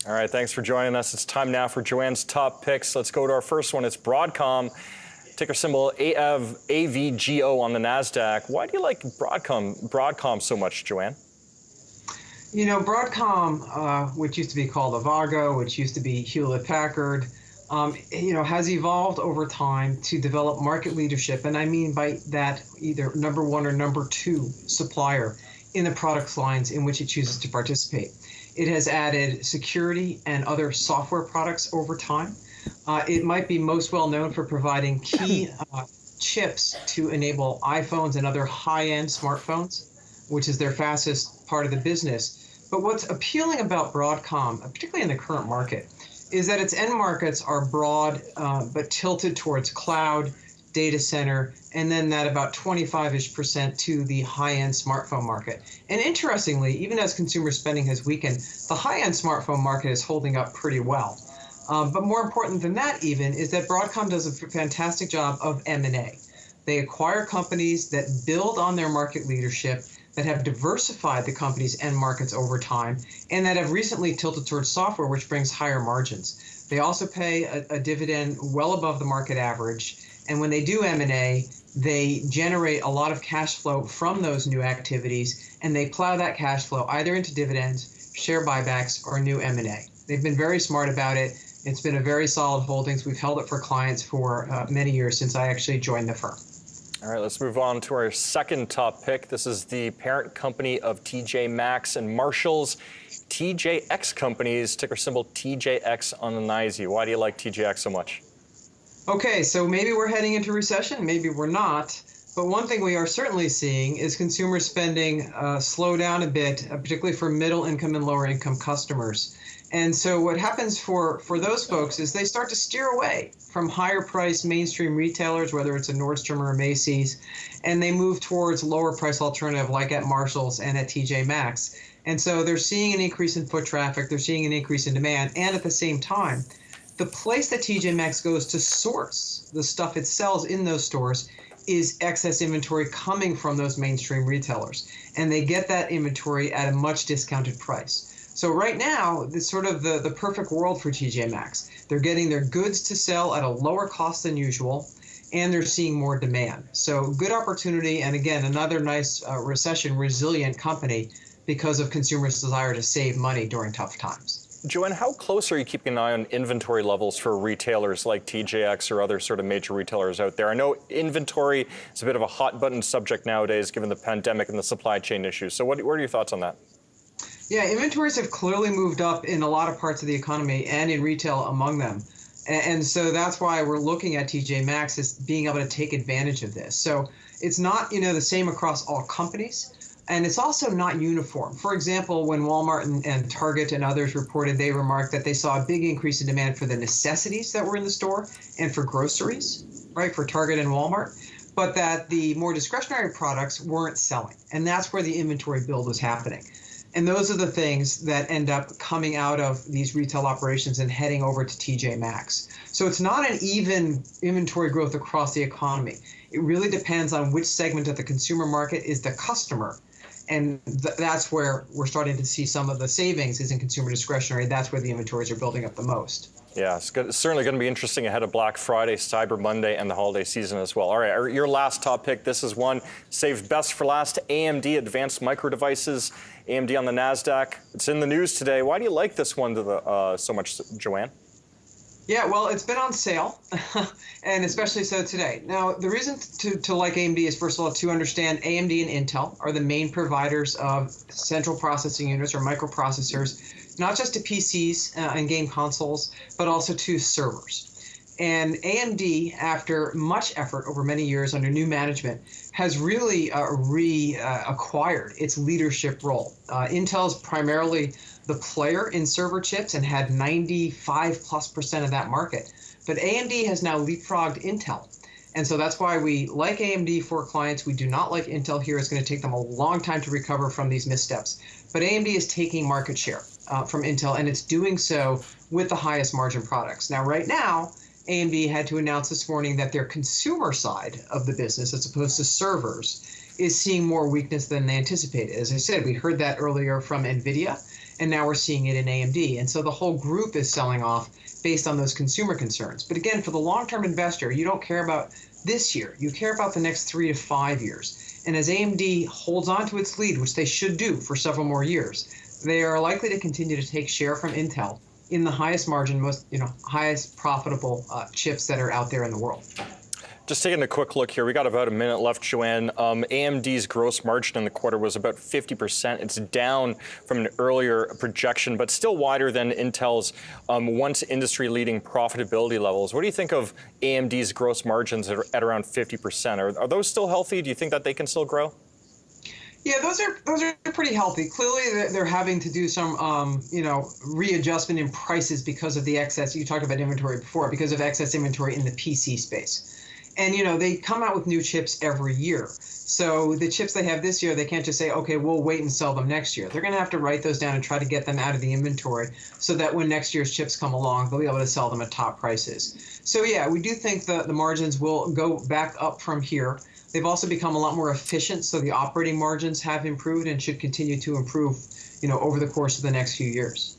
All right, thanks for joining us. It's time now for Joanne's top picks. Let's go to our first one. It's Broadcom, ticker symbol AVGO on the NASDAQ. Why do you like Broadcom so much, Joanne? You know, Broadcom, which used to be called Avago, which used to be Hewlett-Packard, has evolved over time to develop market leadership. And I mean by that either number one or number two supplier in the product lines in which it chooses to participate. It has added security and other software products over time. It might be most well known for providing key chips to enable iPhones and other high-end smartphones, which is their fastest part of the business. But what's appealing about Broadcom, particularly in the current market, is that its end markets are broad but tilted towards cloud, data center, and then that about 25-ish% to the high-end smartphone market. And interestingly, even as consumer spending has weakened, the high-end smartphone market is holding up pretty well. But more important than that even is that Broadcom does a fantastic job of M&A. They acquire companies that build on their market leadership, that have diversified the company's end markets over time, and that have recently tilted towards software, which brings higher margins. They also pay a dividend well above the market average. And when they do M&A, they generate a lot of cash flow from those new activities, and they plow that cash flow either into dividends, share buybacks, or new M&A. They've been very smart about it. It's been a very solid holdings. We've held it for clients for many years since I actually joined the firm. All right, let's move on to our second top pick. This is the parent company of TJ Maxx and Marshall's, TJX Companies, ticker symbol TJX on the NYSE. Why do you like TJX so much? Okay, so maybe we're heading into recession, maybe we're not. But one thing we are certainly seeing is consumer spending slow down a bit, particularly for middle income and lower income customers. And so what happens for those folks is they start to steer away from higher price mainstream retailers, whether it's a Nordstrom or a Macy's, and they move towards lower price alternative like at Marshall's and at TJ Maxx. And so they're seeing an increase in foot traffic, they're seeing an increase in demand, and at the same time, the place that TJ Maxx goes to source the stuff it sells in those stores is excess inventory coming from those mainstream retailers. And they get that inventory at a much discounted price. So right now, it's sort of the perfect world for TJ Maxx. They're getting their goods to sell at a lower cost than usual, and they're seeing more demand. So good opportunity, and again, another nice recession-resilient company because of consumers' desire to save money during tough times. Joanne, how close are you keeping an eye on inventory levels for retailers like TJX or other sort of major retailers out there? I know inventory is a bit of a hot button subject nowadays given the pandemic and the supply chain issues. So what are your thoughts on that? Yeah, inventories have clearly moved up in a lot of parts of the economy and in retail among them. And so that's why we're looking at TJ Maxx as being able to take advantage of this. So it's not, the same across all companies. And it's also not uniform. For example, when Walmart and Target and others reported, they remarked that they saw a big increase in demand for the necessities that were in the store and for groceries, right, for Target and Walmart, but that the more discretionary products weren't selling. And that's where the inventory build was happening. And those are the things that end up coming out of these retail operations and heading over to TJ Maxx. So it's not an even inventory growth across the economy. It really depends on which segment of the consumer market is the customer. And that's where we're starting to see some of the savings is in consumer discretionary. That's where the inventories are building up the most. Yeah, it's certainly going to be interesting ahead of Black Friday, Cyber Monday, and the holiday season as well. All right, your last top pick. This is one saved best for last. AMD, Advanced Micro Devices, AMD on the NASDAQ. It's in the news today. Why do you like this one so much, Joanne? Yeah, well, it's been on sale, and especially so today. Now, the reason to like AMD is, first of all, to understand AMD and Intel are the main providers of central processing units or microprocessors, not just to PCs and game consoles, but also to servers. And AMD, after much effort over many years under new management, has really reacquired its leadership role. Intel is primarily the player in server chips and had 95+% of that market. But AMD has now leapfrogged Intel. And so that's why we like AMD for clients. We do not like Intel here. It's going to take them a long time to recover from these missteps. But AMD is taking market share from Intel, and it's doing so with the highest margin products. Now, right now, AMD had to announce this morning that their consumer side of the business, as opposed to servers, is seeing more weakness than they anticipated. As I said, we heard that earlier from NVIDIA. and now we're seeing it in AMD. And so the whole group is selling off based on those consumer concerns. But again, for the long-term investor, you don't care about this year. You care about the next 3 to 5 years. And as AMD holds on to its lead, which they should do for several more years, they are likely to continue to take share from Intel in the highest margin, most highest profitable chips that are out there in the world. Just taking a quick look here, we got about a minute left, Joanne. AMD's gross margin in the quarter was about 50%. It's down from an earlier projection, but still wider than Intel's once industry-leading profitability levels. What do you think of AMD's gross margins at around 50%? Are those still healthy? Do you think that they can still grow? Yeah, those are pretty healthy. Clearly, they're having to do some, readjustment in prices because of the excess. You talked about inventory before, because of excess inventory in the PC space. And, they come out with new chips every year. So the chips they have this year, they can't just say, okay, we'll wait and sell them next year. They're going to have to write those down and try to get them out of the inventory so that when next year's chips come along, they'll be able to sell them at top prices. So, yeah, we do think that the margins will go back up from here. They've also become a lot more efficient, so the operating margins have improved and should continue to improve, over the course of the next few years.